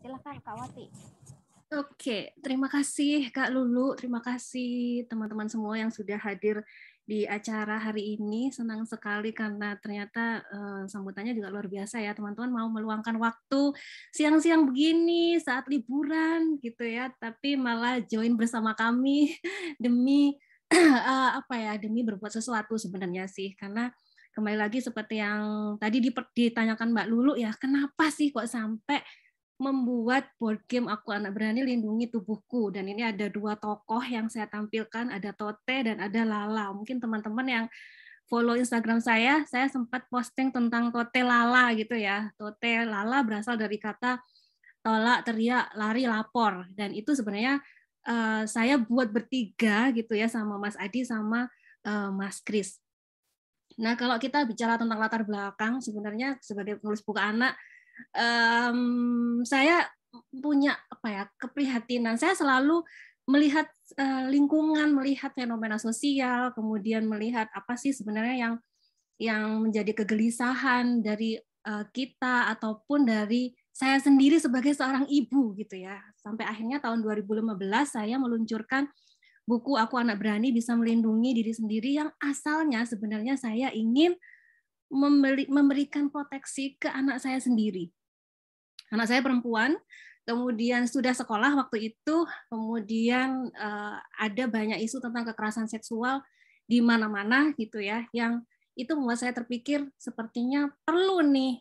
Silakan Kak Wati. Oke, terima kasih Kak Lulu, terima kasih teman-teman semua yang sudah hadir di acara hari ini. Senang sekali karena ternyata sambutannya juga luar biasa ya, teman-teman mau meluangkan waktu siang-siang begini saat liburan gitu ya, tapi malah join bersama kami demi demi berbuat sesuatu sebenarnya sih, karena kembali lagi seperti yang tadi ditanyakan Mbak Lulu ya, kenapa sih kok sampai membuat board game Aku Anak Berani Lindungi Tubuhku. Dan ini ada dua tokoh yang saya tampilkan, ada Tote dan ada Lala. Mungkin teman-teman yang follow Instagram saya sempat posting tentang Tote Lala gitu ya. Tote Lala berasal dari kata tolak, teriak, lari, lapor. Dan itu sebenarnya saya buat bertiga gitu ya sama Mas Adi sama Mas Kris. Nah, kalau kita bicara tentang latar belakang, sebenarnya sebagai penulis buku anak, saya punya keprihatinan. Saya selalu melihat lingkungan, melihat fenomena sosial, kemudian melihat apa sih sebenarnya yang menjadi kegelisahan dari kita ataupun dari saya sendiri sebagai seorang ibu gitu ya. Sampai akhirnya tahun 2015 saya meluncurkan buku Aku Anak Berani Bisa Melindungi Diri Sendiri, yang asalnya sebenarnya saya ingin memberikan proteksi ke anak saya sendiri. Anak saya perempuan, kemudian sudah sekolah waktu itu, kemudian ada banyak isu tentang kekerasan seksual di mana-mana gitu ya, yang itu membuat saya terpikir sepertinya perlu nih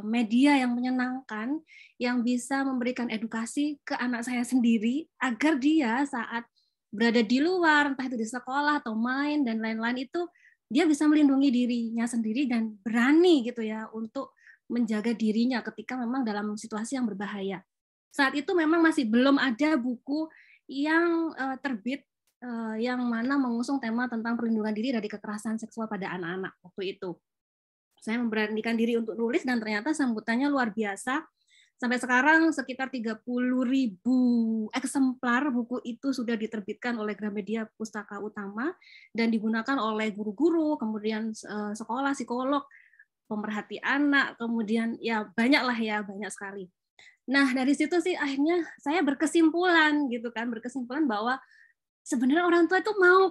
media yang menyenangkan, yang bisa memberikan edukasi ke anak saya sendiri, agar dia saat berada di luar, entah itu di sekolah atau main dan lain-lain, itu dia bisa melindungi dirinya sendiri dan berani gitu ya untuk menjaga dirinya ketika memang dalam situasi yang berbahaya. Saat itu memang masih belum ada buku yang terbit yang mana mengusung tema tentang perlindungan diri dari kekerasan seksual pada anak-anak waktu itu. Saya memberanikan diri untuk nulis dan ternyata sambutannya luar biasa. Sampai sekarang sekitar 30.000 eksemplar buku itu sudah diterbitkan oleh Gramedia Pustaka Utama dan digunakan oleh guru-guru, kemudian sekolah, psikolog, pemerhati anak, kemudian ya banyak sekali. Nah, dari situ sih akhirnya saya berkesimpulan bahwa sebenarnya orang tua itu mau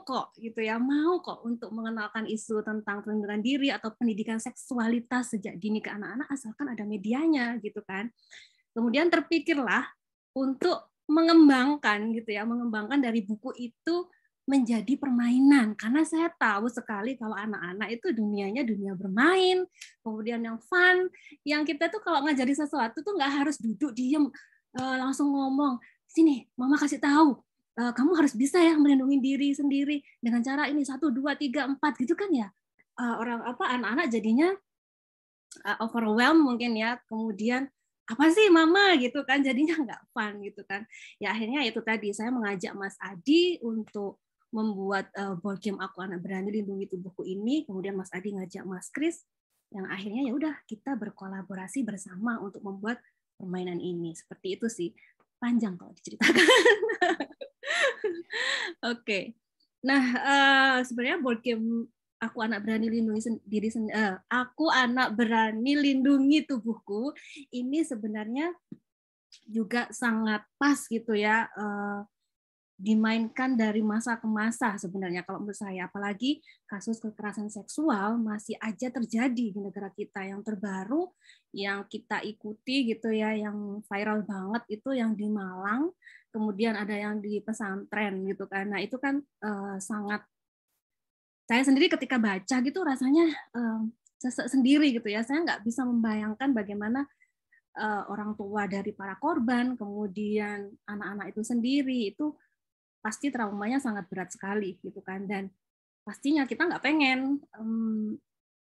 kok untuk mengenalkan isu tentang perlindungan diri atau pendidikan seksualitas sejak dini ke anak-anak, asalkan ada medianya gitu kan. Kemudian terpikirlah untuk mengembangkan dari buku itu menjadi permainan, karena saya tahu sekali kalau anak-anak itu dunianya dunia bermain, kemudian yang fun, yang kita tuh kalau ngajari sesuatu tuh nggak harus duduk diem langsung ngomong, sini mama kasih tahu, kamu harus bisa ya melindungi diri sendiri dengan cara ini 1, 2, 3, 4 gitu kan ya. Anak-anak jadinya overwhelmed mungkin ya, kemudian apa sih mama gitu kan, jadinya nggak fun gitu kan. Ya akhirnya itu tadi saya mengajak Mas Adi untuk membuat board game Aku Anak Berani Lindungi Tubuhku ini, kemudian Mas Adi ngajak Mas Kris, yang akhirnya ya udah kita berkolaborasi bersama untuk membuat permainan ini. Seperti itu sih, panjang kalau diceritakan. Oke. Nah, sebenarnya board game Aku Anak Berani Lindungi Diri Sendiri, Aku Anak Berani Lindungi Tubuhku ini sebenarnya juga sangat pas gitu ya, dimainkan dari masa ke masa sebenarnya kalau menurut saya, apalagi kasus kekerasan seksual masih aja terjadi di negara kita. Yang terbaru yang kita ikuti gitu ya, yang viral banget itu yang di Malang, kemudian ada yang di pesantren gitu kan. Nah itu kan sangat, saya sendiri ketika baca gitu rasanya sesek sendiri gitu ya. Saya nggak bisa membayangkan bagaimana orang tua dari para korban, kemudian anak-anak itu sendiri, itu pasti traumanya sangat berat sekali gitu kan. Dan pastinya kita nggak pengen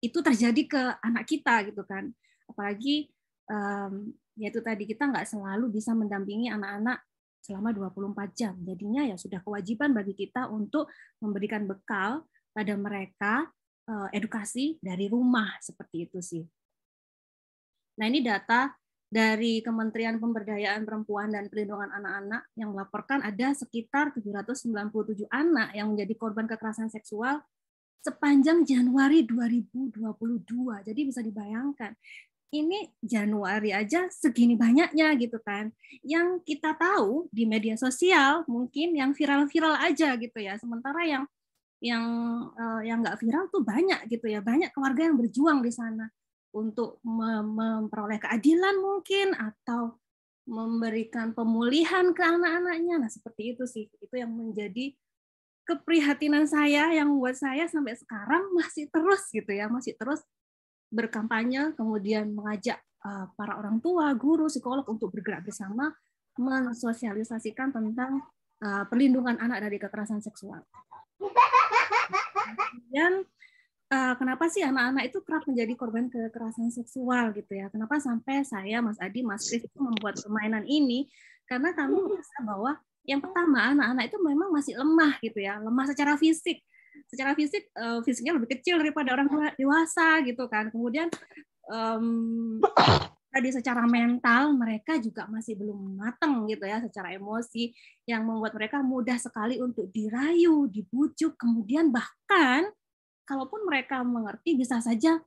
itu terjadi ke anak kita gitu kan. Apalagi yaitu tadi kita nggak selalu bisa mendampingi anak-anak selama 24 jam. Jadinya ya sudah kewajiban bagi kita untuk memberikan bekal pada mereka, edukasi dari rumah, seperti itu sih. Nah, ini data dari Kementerian Pemberdayaan Perempuan dan Perlindungan Anak-anak yang melaporkan ada sekitar 797 anak yang menjadi korban kekerasan seksual sepanjang Januari 2022. Jadi bisa dibayangkan, ini Januari aja segini banyaknya gitu kan. Yang kita tahu di media sosial mungkin yang viral-viral aja gitu ya. Sementara yang yang nggak viral tuh banyak gitu ya. Banyak keluarga yang berjuang di sana untuk memperoleh keadilan mungkin atau memberikan pemulihan ke anak-anaknya. Nah, seperti itu sih. Itu yang menjadi keprihatinan saya yang membuat saya sampai sekarang masih terus gitu ya, masih terus berkampanye, kemudian mengajak para orang tua, guru, psikolog untuk bergerak bersama mensosialisasikan tentang perlindungan anak dari kekerasan seksual. Dan kenapa sih anak-anak itu kerap menjadi korban kekerasan seksual gitu ya? Kenapa sampai saya, Mas Adi, Mas Kris itu membuat permainan ini? Karena kami merasa bahwa yang pertama anak-anak itu memang masih lemah gitu ya, lemah secara fisik. Secara fisik fisiknya lebih kecil daripada orang dewasa gitu kan. Kemudian tadi secara mental mereka juga masih belum matang gitu ya, secara emosi yang membuat mereka mudah sekali untuk dirayu, dibujuk, kemudian bahkan kalaupun mereka mengerti bisa saja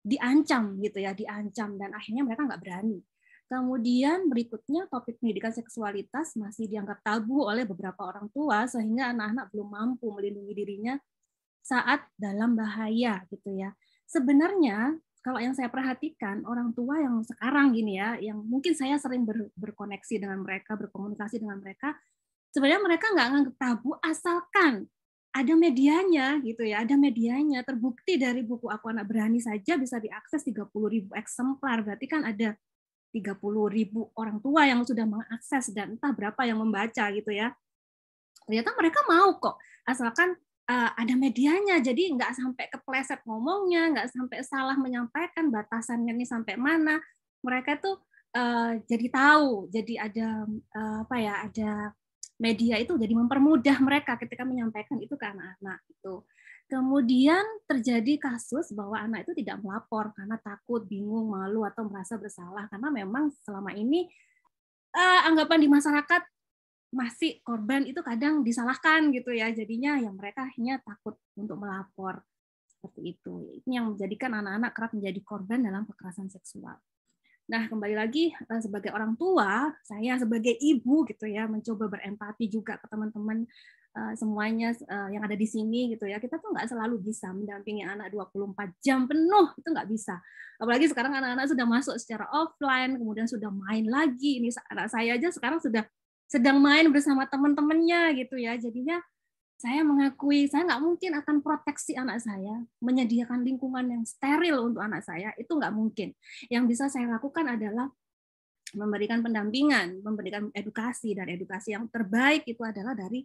diancam gitu ya, diancam dan akhirnya mereka nggak berani. Kemudian berikutnya topik pendidikan seksualitas masih dianggap tabu oleh beberapa orang tua sehingga anak-anak belum mampu melindungi dirinya saat dalam bahaya gitu ya. Sebenarnya kalau yang saya perhatikan orang tua yang sekarang gini ya, yang mungkin saya sering berkoneksi dengan mereka, berkomunikasi dengan mereka, sebenarnya mereka nggak nganggap tabu asalkan ada medianya gitu ya, ada medianya. Terbukti dari buku Aku Anak Berani saja bisa diakses 30.000 eksemplar. Berarti kan ada 30.000 orang tua yang sudah mengakses dan entah berapa yang membaca gitu ya. Ternyata mereka mau kok, asalkan ada medianya. Jadi nggak sampai kepleset ngomongnya, nggak sampai salah menyampaikan batasannya ini sampai mana. Mereka tuh jadi tahu, jadi ada apa ya, ada media itu jadi mempermudah mereka ketika menyampaikan itu ke anak-anak itu. Kemudian terjadi kasus bahwa anak itu tidak melapor karena takut, bingung, malu atau merasa bersalah karena memang selama ini anggapan di masyarakat masih korban itu kadang disalahkan gitu ya. Jadinya yang mereka akhirnya takut untuk melapor seperti itu. Ini yang menjadikan anak-anak kerap menjadi korban dalam kekerasan seksual. Nah, kembali lagi sebagai orang tua, saya sebagai ibu gitu ya, mencoba berempati juga ke teman-teman semuanya yang ada di sini gitu ya. Kita tuh nggak selalu bisa mendampingi anak 24 jam penuh, itu nggak bisa. Apalagi sekarang anak-anak sudah masuk secara offline, kemudian sudah main lagi. Ini anak saya aja sekarang sudah sedang main bersama teman-temannya gitu ya. Jadinya saya mengakui saya nggak mungkin akan proteksi anak saya, menyediakan lingkungan yang steril untuk anak saya, itu nggak mungkin. Yang bisa saya lakukan adalah memberikan pendampingan, memberikan edukasi, dan edukasi yang terbaik itu adalah dari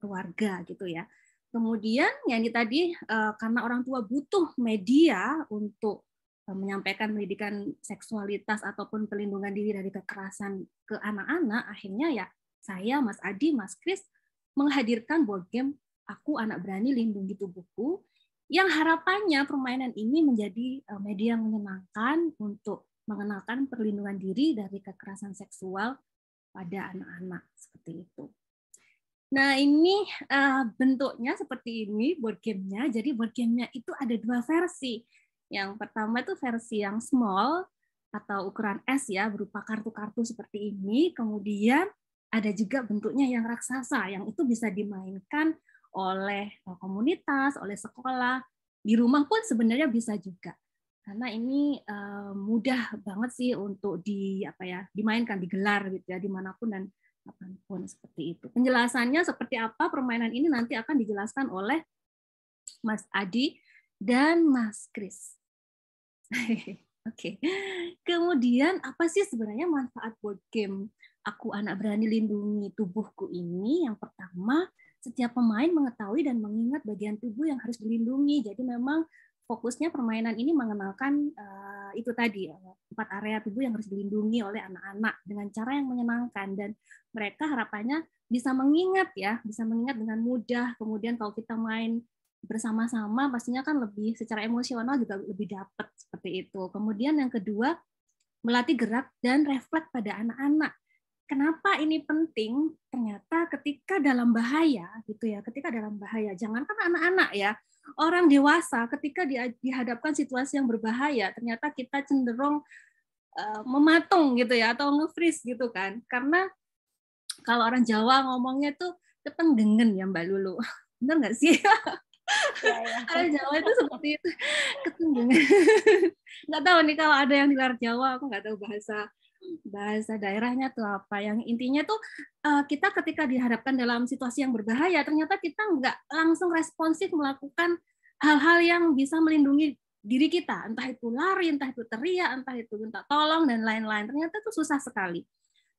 keluarga gitu ya. Kemudian yang ini tadi karena orang tua butuh media untuk menyampaikan pendidikan seksualitas ataupun perlindungan diri dari kekerasan ke anak-anak, akhirnya ya saya, Mas Adi, Mas Kris menghadirkan board game Aku Anak Berani Lindungi Tubuhku, yang harapannya permainan ini menjadi media yang menyenangkan untuk mengenalkan perlindungan diri dari kekerasan seksual pada anak-anak seperti itu. Nah, ini bentuknya seperti ini board game-nya. Jadi board game-nya itu ada dua versi. Yang pertama itu versi yang small atau ukuran S ya, berupa kartu-kartu seperti ini. Kemudian ada juga bentuknya yang raksasa, yang itu bisa dimainkan oleh komunitas, oleh sekolah, di rumah pun sebenarnya bisa juga. Karena ini mudah banget sih untuk dimainkan, digelar gitu ya, dimanapun dan kapanpun seperti itu. Penjelasannya seperti apa permainan ini nanti akan dijelaskan oleh Mas Adi dan Mas Kris. Oke. Kemudian apa sih sebenarnya manfaat board game Aku Anak Berani Lindungi Tubuhku ini? Yang pertama, setiap pemain mengetahui dan mengingat bagian tubuh yang harus dilindungi. Jadi memang fokusnya permainan ini mengenalkan itu tadi 4 area tubuh yang harus dilindungi oleh anak-anak dengan cara yang menyenangkan, dan mereka harapannya bisa mengingat ya, bisa mengingat dengan mudah. Kemudian kalau kita main bersama-sama pastinya kan lebih secara emosional juga lebih dapat seperti itu. Kemudian yang kedua, melatih gerak dan refleks pada anak-anak. Kenapa ini penting? Ternyata ketika dalam bahaya gitu ya, ketika dalam bahaya, jangankan anak-anak ya, orang dewasa ketika dihadapkan situasi yang berbahaya, ternyata kita cenderung mematung gitu ya, atau nge-freeze gitu kan. Karena kalau orang Jawa ngomongnya tuh ketenggengen ya Mbak Lulu. Bener nggak sih? Ya, ya. Orang Jawa itu seperti itu, ketenggengan. Nggak tahu nih kalau ada yang di luar Jawa, aku nggak tahu bahasa bahasa daerahnya tuh apa. Yang intinya tuh kita ketika dihadapkan dalam situasi yang berbahaya, ternyata kita nggak langsung responsif melakukan hal-hal yang bisa melindungi diri kita. Entah itu lari, entah itu teriak, entah itu minta tolong, dan lain-lain. Ternyata itu susah sekali.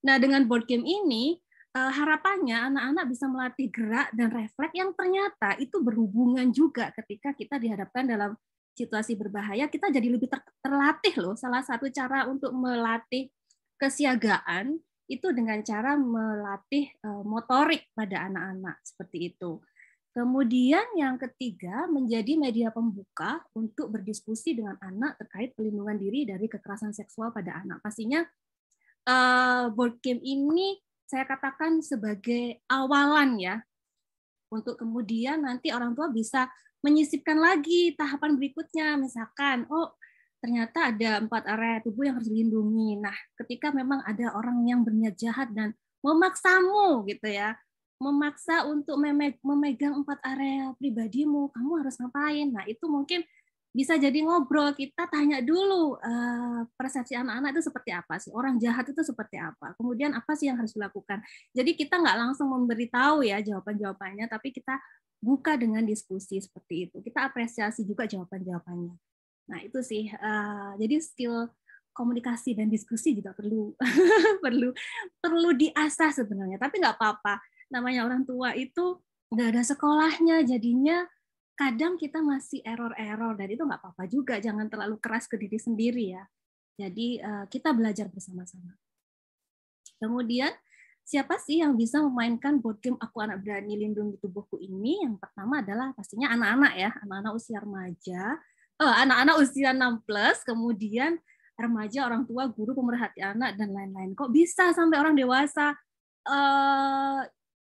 Nah, dengan board game ini, harapannya anak-anak bisa melatih gerak dan refleks yang ternyata itu berhubungan juga ketika kita dihadapkan dalam situasi berbahaya, kita jadi lebih terlatih loh. Salah satu cara untuk melatih kesiagaan itu dengan cara melatih motorik pada anak-anak seperti itu. Kemudian yang ketiga, menjadi media pembuka untuk berdiskusi dengan anak terkait pelindungan diri dari kekerasan seksual pada anak. Pastinya board game ini saya katakan sebagai awalan ya, untuk kemudian nanti orang tua bisa menyisipkan lagi tahapan berikutnya. Misalkan, oh ternyata ada 4 area tubuh yang harus dilindungi. Nah, ketika memang ada orang yang berniat jahat dan memaksamu gitu ya, memaksa untuk memegang 4 area pribadimu, kamu harus ngapain? Nah, itu mungkin bisa jadi ngobrol, kita tanya dulu persepsi anak-anak itu seperti apa sih, orang jahat itu seperti apa, kemudian apa sih yang harus dilakukan. Jadi kita nggak langsung memberitahu ya jawaban-jawabannya, tapi kita buka dengan diskusi seperti itu. Kita apresiasi juga jawaban-jawabannya. Nah itu sih, jadi skill komunikasi dan diskusi juga perlu perlu diasah sebenarnya. Tapi nggak apa-apa. Namanya orang tua itu nggak ada sekolahnya, jadinya kadang kita masih error-error, dan itu nggak apa-apa juga. Jangan terlalu keras ke diri sendiri ya. Jadi kita belajar bersama-sama. Kemudian siapa sih yang bisa memainkan board game Aku Anak Berani Lindungi Tubuhku ini? Yang pertama adalah pastinya anak-anak ya, anak-anak usia remaja, anak-anak usia 6+, kemudian remaja, orang tua, guru, pemerhati anak, dan lain-lain. Kok bisa sampai orang dewasa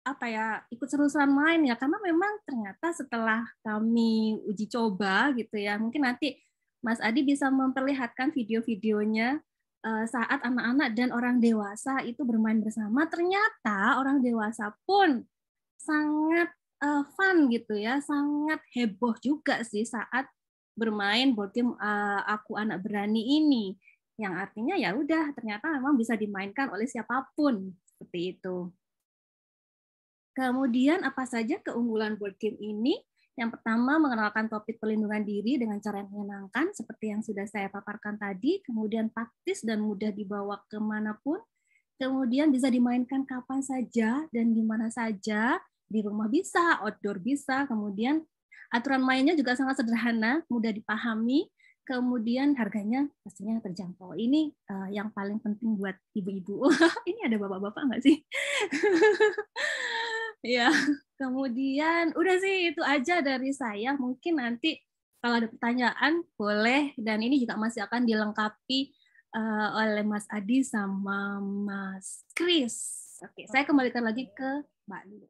apa ya, ikut seru-seruan main ya? Karena memang ternyata setelah kami uji coba gitu ya, mungkin nanti Mas Adi bisa memperlihatkan video-videonya saat anak-anak dan orang dewasa itu bermain bersama, ternyata orang dewasa pun sangat fun gitu ya, sangat heboh juga sih saat bermain board game Aku Anak Berani ini. Yang artinya ya udah, ternyata memang bisa dimainkan oleh siapapun seperti itu. Kemudian apa saja keunggulan board game ini? Yang pertama, mengenalkan topik perlindungan diri dengan cara yang menyenangkan, seperti yang sudah saya paparkan tadi. Kemudian praktis dan mudah dibawa kemanapun. Kemudian bisa dimainkan kapan saja dan di mana saja. Di rumah bisa, outdoor bisa. Kemudian aturan mainnya juga sangat sederhana, mudah dipahami. Kemudian harganya pastinya terjangkau. Ini yang paling penting buat ibu-ibu. Ini ada bapak-bapak nggak sih? Ya, kemudian udah sih itu aja dari saya. Mungkin nanti kalau ada pertanyaan boleh, dan ini juga masih akan dilengkapi oleh Mas Adi sama Mas Kris. Oke, saya kembalikan lagi ke Mbak Lulu.